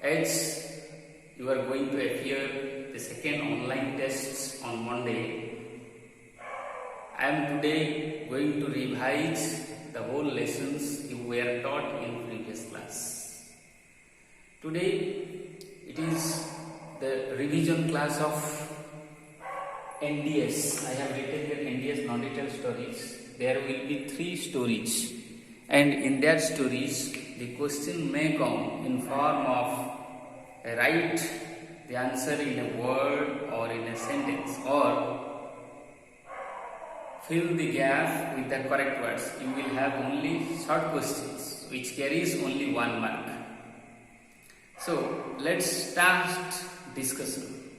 As you are going to appear the second online tests on Monday, I am today going to revise the whole lessons you were taught in previous class. Today it is the revision class of NDS. I have written here NDS non-detailed stories. There will be 3 stories, and in that stories the question may come in form of write the answer in a word or in a sentence, or fill the gap with the correct words. You will have only short questions which carries only 1 mark. So let's start discussion.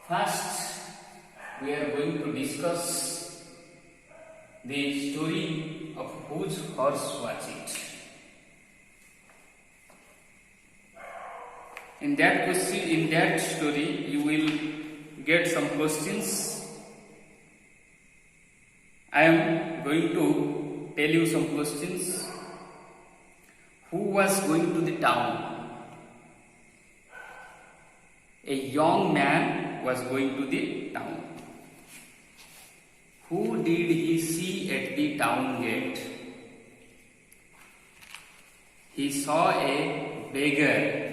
First, we are going to discuss the story of whose horse was it. In that story, you will get some questions. I am going to tell you some questions. Who was going to the town? A young man was going to the town. Who did he see at the town gate? He saw a beggar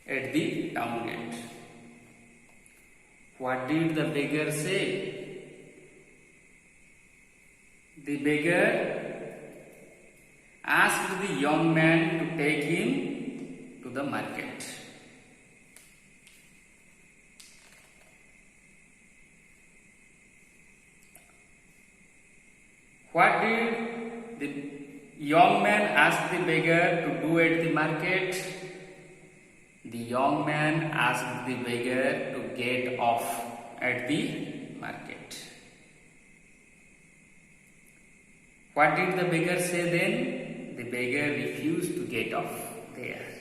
at the town gate. What did the beggar say? The beggar asked the young man to take him to the market. What did the young man ask the beggar to do at the market? The young man asked the beggar to get off at the market. What did the beggar say then? The beggar refused to get off there.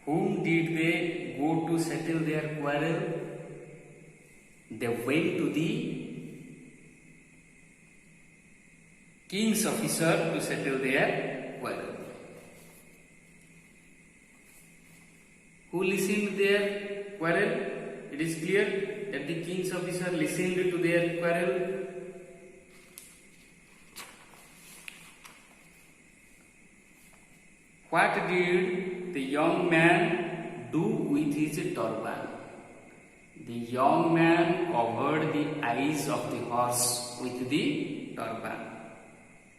Whom did they go to settle their quarrel? They went to the king's officer to settle their quarrel. Who listened their quarrel? It is clear that the king's officer listened to their quarrel. What did the young man do with his turban? The young man covered the eyes of the horse with the turban.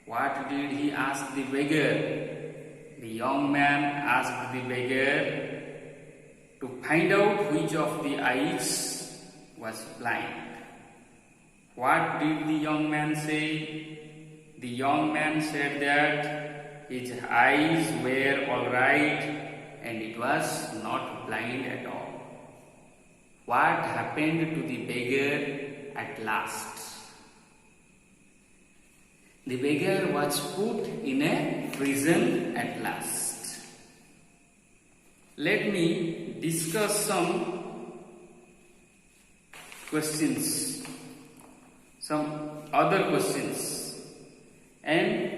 What did he ask the beggar? The young man asked the beggar to find out which of the eyes was blind. What did the young man say? The young man said that his eyes were all right and it was not blind at all. What happened to the beggar at last? The beggar was put in a prison at last. Let me discuss some questions, some other questions, and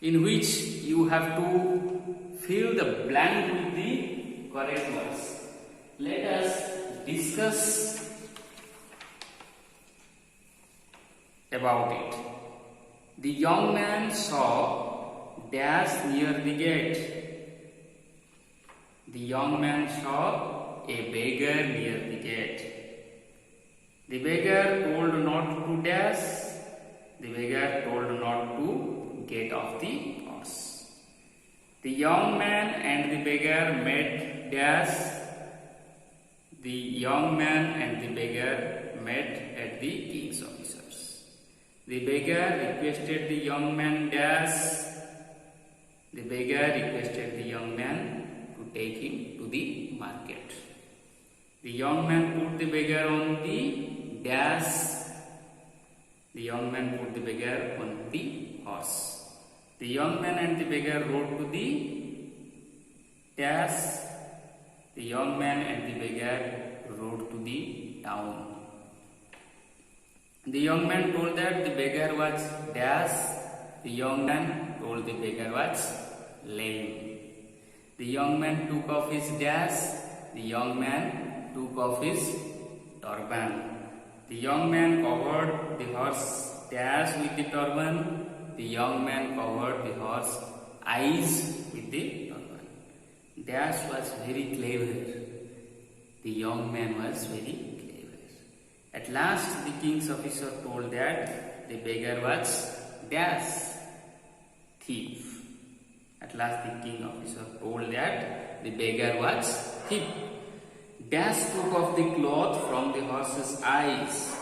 in which you have to fill the blank with the correct words. Let us discuss about it. The young man saw dash near the gate. The young man saw a beggar near the gate. The beggar told not to dash. The beggar told not to get off the horse. The young man and the beggar met dash. The young man and the beggar met at the king's officers. The beggar requested the young man dash. The beggar requested the young man to take him to the market. The young man put the beggar on the dash. The young man put the beggar on the horse. The young man and the beggar rode to the dash. The young man and the beggar rode to the town. The young man told that the beggar was dash. The young man told the beggar was lame. The young man took off his dash. The young man took off his turban. The young man covered the horse dash with the turban. The young man covered the horse eyes with the turban. Dash was very clever. The young man was very clever. At last the king's officer told that the beggar was dash thief. At last the king officer told that the beggar was thief. Dash took off the cloth from the horse's eyes.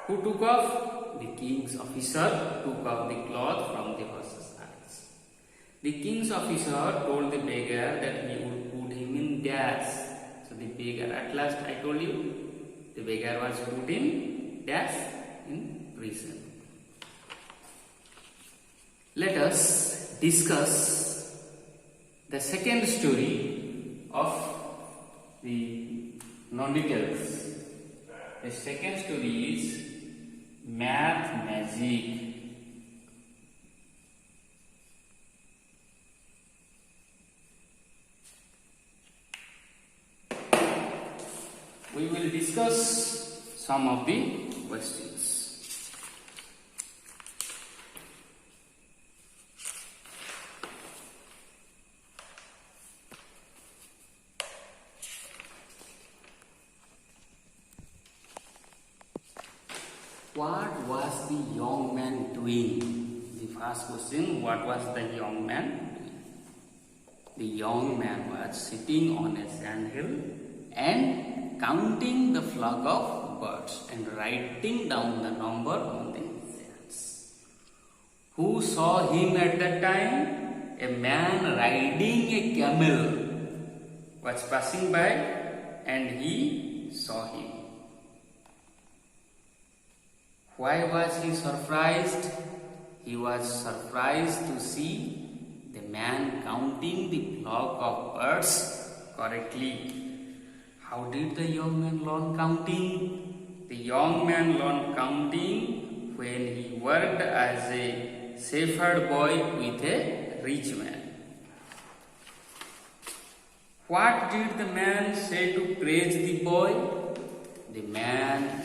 Who took off? The king's officer took off the cloth from the horse's eyes. The king's officer told the beggar that he would put him in dash. So the beggar, at last I told you, the beggar was put in dash, in prison. Let us discuss the second story of the non-details. The second story is math magic. We will discuss some of the questions. What was the young man doing? The first question, what was the young man doing? The young man was sitting on a sandhill and counting the flock of birds and writing down the number on the sands. Who saw him at that time? A man riding a camel was passing by and he saw him. Why was he surprised? He was surprised to see the man counting the flock of birds correctly. How did the young man learn counting? The young man learned counting when he worked as a shepherd boy with a rich man. What did the man say to praise the boy? The man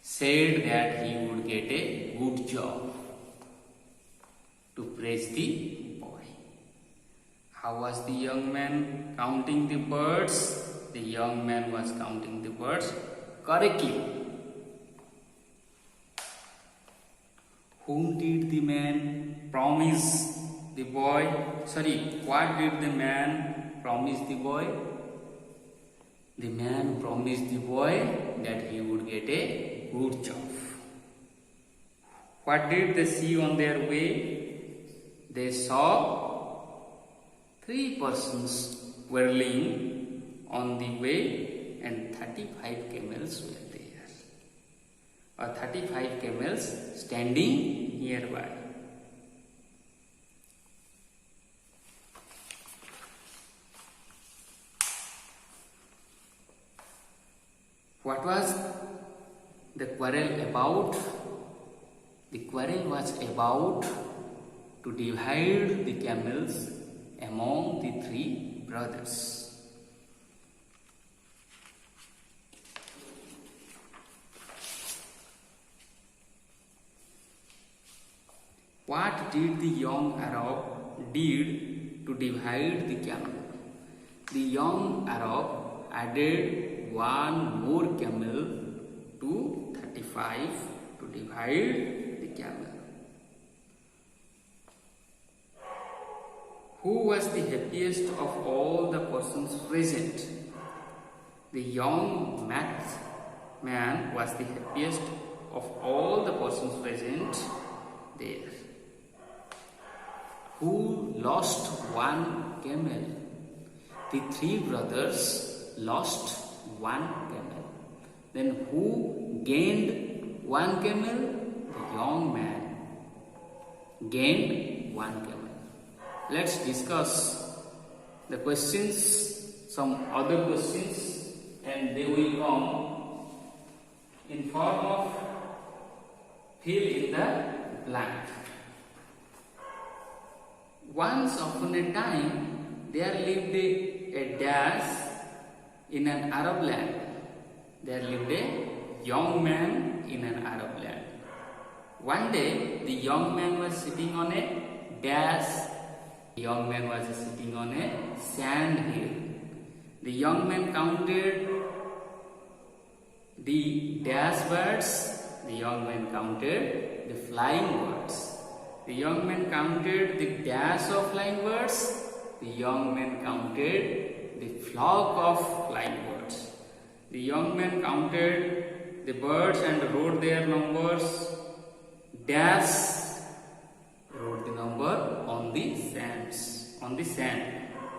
said that he would get a good job to praise the boy. How was the young man counting the birds? The young man was counting the birds correctly. Whom did the man promise the boy? What did the man promise the boy? The man promised the boy that he would get a good job. What did they see on their way? They saw 3 persons whirling on the way and 35 camels were there. Or 35 camels standing nearby. What was the quarrel about? The quarrel was about to divide the camels among the 3 brothers. What did the young Arab did to divide the camel? The young Arab added 1 more camel to 35 to divide the camel. Who was the happiest of all the persons present? The young math man was the happiest of all the persons present there. Who lost 1 camel? The 3 brothers lost 1 camel. Then who gained 1 camel? The young man gained 1 camel. Let's discuss the questions, some other questions, and they will come in form of fill in the blank. Once upon a time, there lived a dash in an Arab land. There lived a young man in an Arab land. One day, the young man was sitting on a dash. The young man was sitting on a sand hill. The young man counted the dash birds. The young man counted the flying birds. The young man counted the dash of flying birds. The young man counted the flock of flying birds. The young man counted the birds and wrote their numbers. Dash wrote the number on the sand.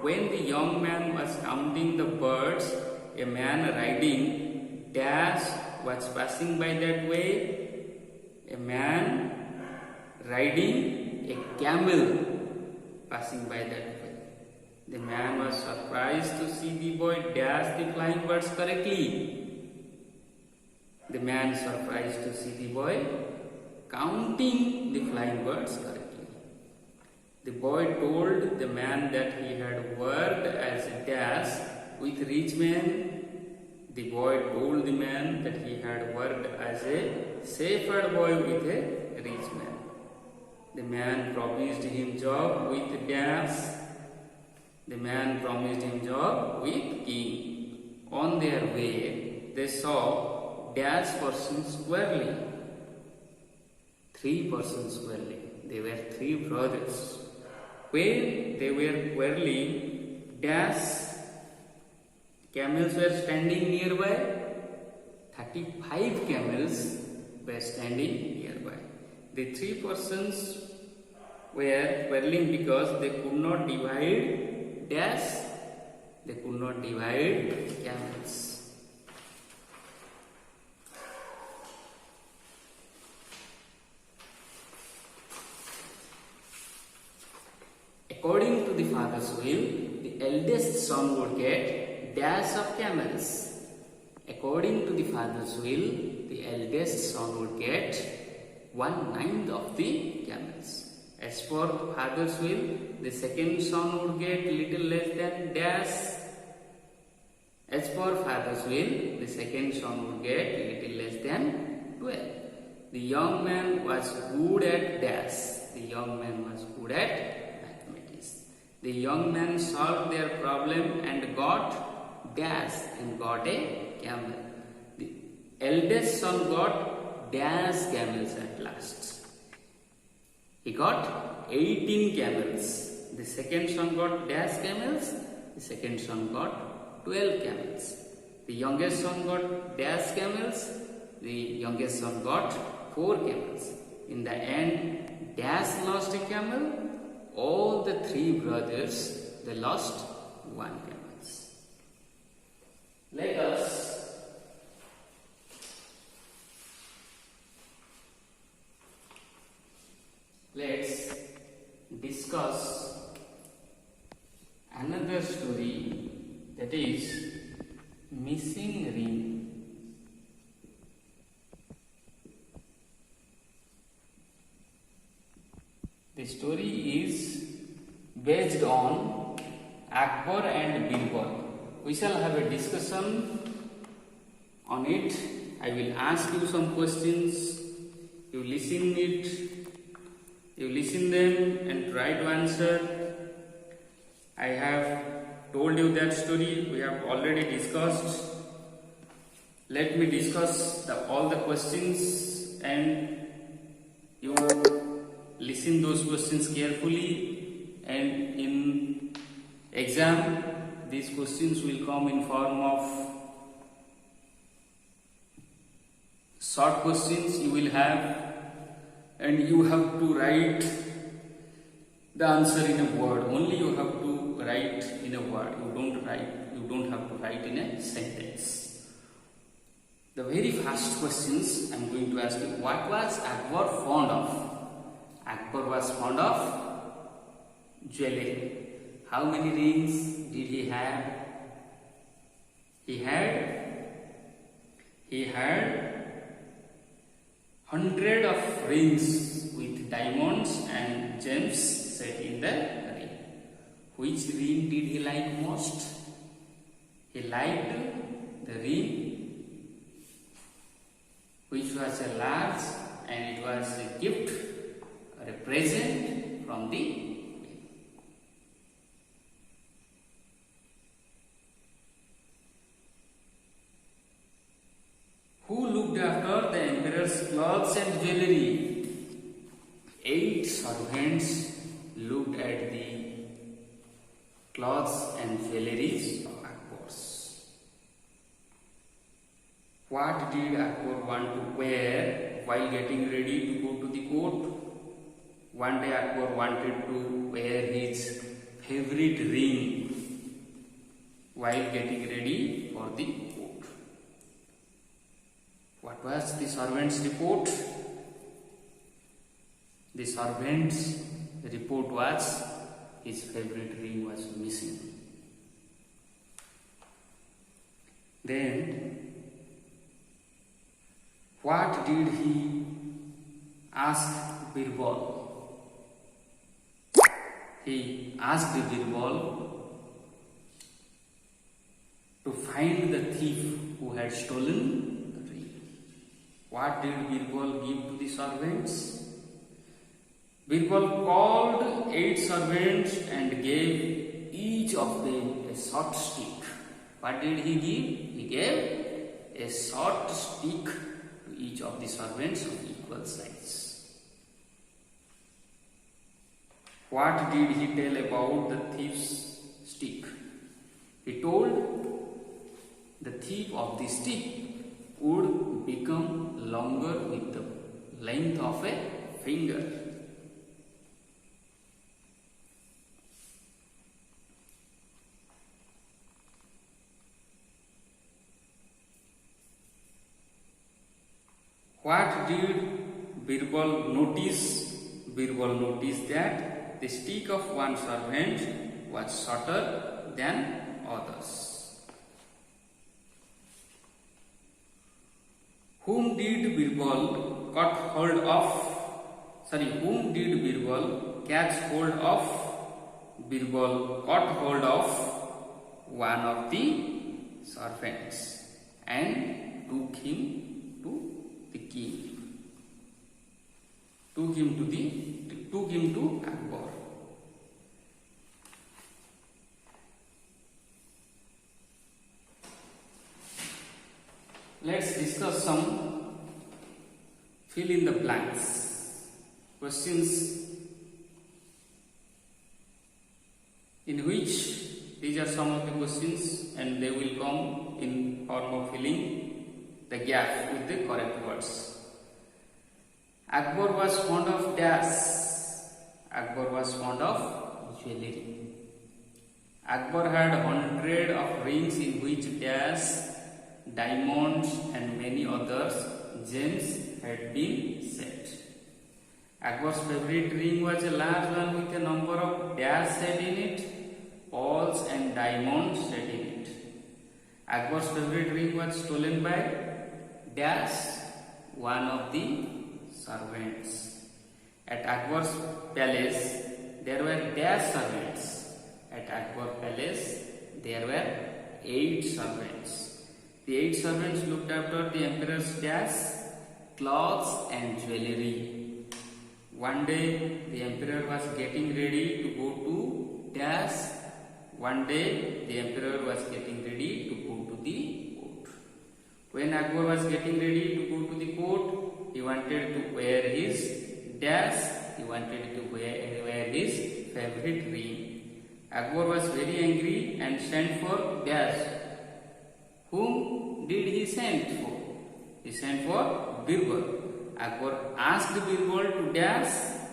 When the young man was counting the birds, a man riding dash was passing by that way. A man riding a camel passing by that way. The man was surprised to see the boy dash the flying birds correctly. The man surprised to see the boy counting the flying birds correctly. The boy told the man that he had worked as a dash with rich men. The boy told the man that he had worked as a shepherd boy with a rich man. The man promised him job with dash. The man promised him job with king. On their way, they saw dash persons quarreling. 3 persons quarreling. They were 3 brothers. When they were quarreling, dash camels were standing nearby. 35 camels were standing nearby. The 3 persons were quarreling because they could not divide dash. They could not divide camels. According to the father's will, the eldest son would get dash of camels. According to the father's will, the eldest son would get 1/9 of the camels. As for father's will, the second son would get little less than dash. As for father's will, the second son would get little less than 12. The young man was good at dash. The young man was good at mathematics. The young man solved their problem and got dash and got a camel. The eldest son got dash camels at last. He got 18 camels. The second son got dash camels. The second son got 12 camels. The youngest son got dash camels. The youngest son got 4 camels. In the end, dash lost a camel. All the 3 brothers, they lost 1 camel. Let us let's discuss another story, that is missing ring. The story is based on Akbar and Birbal. We shall have a discussion on it. I will ask you some questions. You listen it. You listen them and try to answer. I have told you that story. We have already discussed. Let me discuss all the questions and you listen those questions carefully, and in exam these questions will come in form of short questions you will have, and you have to write the answer in a word. Only you have to write in a word. You don't have to write in a sentence. The very first questions I am going to ask you. What was Akbar fond of? Akbar was fond of jewelry. How many rings did he have? He had hundred of rings with diamonds and gems set in the ring. Which ring did he like most? He liked the ring which was a large, and it was a gift or a present from the king. Who looked after the emperor's clothes and jewelry? 8 servants looked at the clothes and jewelries of Akbar's. What did Akbar want to wear while getting ready to go to the court? One day Akbar wanted to wear his favorite ring while getting ready for the court. What was the servant's report? The servant's report was his favorite ring was missing. Then, what did he ask Birbal? He asked Birbal to find the thief who had stolen the ring. What did Birbal give to the servants? Birbal called 8 servants and gave each of them a short stick. What did he give? He gave a short stick to each of the servants of equal size. What did he tell about the thief's stick? He told the thief of the stick would become longer with the length of a finger. What did Birbal notice? Birbal noticed that the stick of one servant was shorter than others. Whom did Birbal catch hold of? Birbal caught hold of one of the servants and took him to the king. Took him to Akbar. Let's discuss some fill in the blanks questions in which these are some of the questions and they will come in form of filling the gap with the correct words. Akbar was fond of dash. Akbar was fond of jewelry. Akbar had 100 of rings in which dash, diamonds and many others gems had been set. Akbar's favorite ring was a large one with a number of dash set in it, pearls and diamonds set in it. Akbar's favorite ring was stolen by dash, one of the servants. At Akbar's palace there were dash servants. At Akbar's palace there were 8 servants. The 8 servants looked after the emperor's dash, clothes and jewelry. One day the emperor was getting ready to go to dash. One day the emperor was getting ready to go to the court. When Akbar was getting ready to go to the court, he wanted to wear his dash, he wanted to wear his favorite ring. Akbar was very angry and sent for dash. Whom did he send for? He sent for Birbal. Akbar asked Birbal to dash.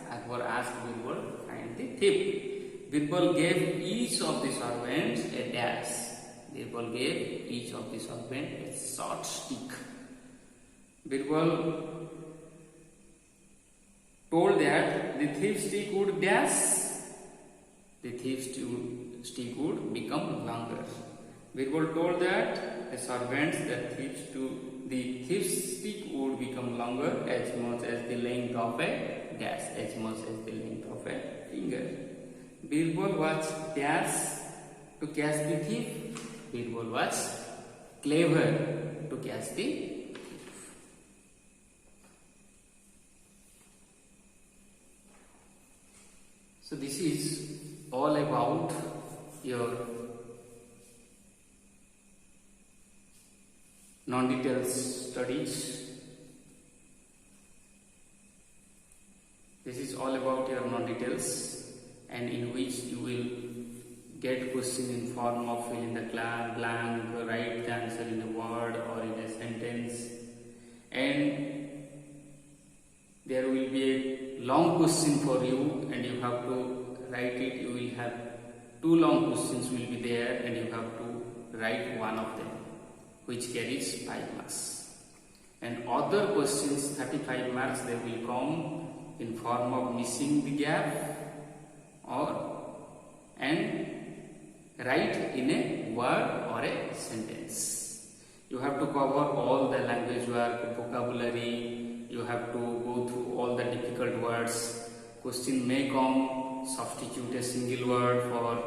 Akbar asked Birbal to find the thief. Birbal gave each of the servants a dash. Birbal gave each of the servants a short stick. Birbal told that the thief's stick would dash. The thief's stick would become longer. Birbal told that the servants that thief's the thief stick would become longer as much as the length of a dash, as much as the length of a finger. Birbal was dash to catch the thief. Birbal was clever to catch the thief. So this is all about your non-details studies. This is all about your non-details, and in which you will get question in form of fill in the blank, write the answer in a word or in a sentence, and there will be a long question for you and you have to write it. You will have 2 long questions will be there and you have to write one of them, which carries 5 marks. And other questions, 35 marks, they will come in form of missing the gap and write in a word or a sentence. You have to cover all the language work, vocabulary. You have to go through all the difficult words. Question may come, substitute a single word for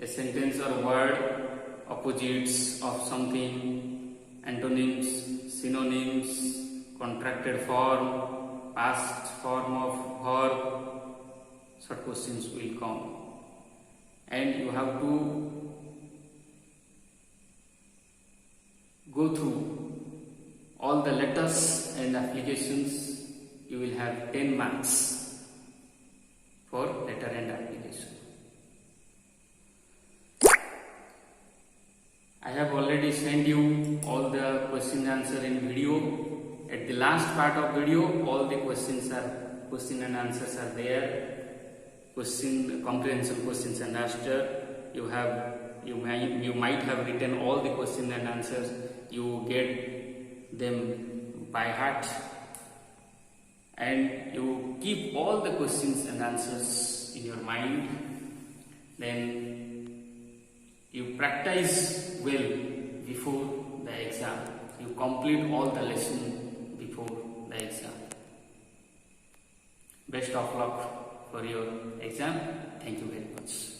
a sentence or word, opposites of something, antonyms, synonyms, contracted form, past form of verb. Such questions will come, and you have to go through all the letters and applications. You will have 10 marks for letter and application. I have already sent you all the question answer in video. At the last part of video, all the question and answers are there. Comprehension questions and answer. You might have written all the question and answers. You get them by heart, and you keep all the questions and answers in your mind. Then you practice well before the exam. You complete all the lesson before the exam. Best of luck for your exam. Thank you very much.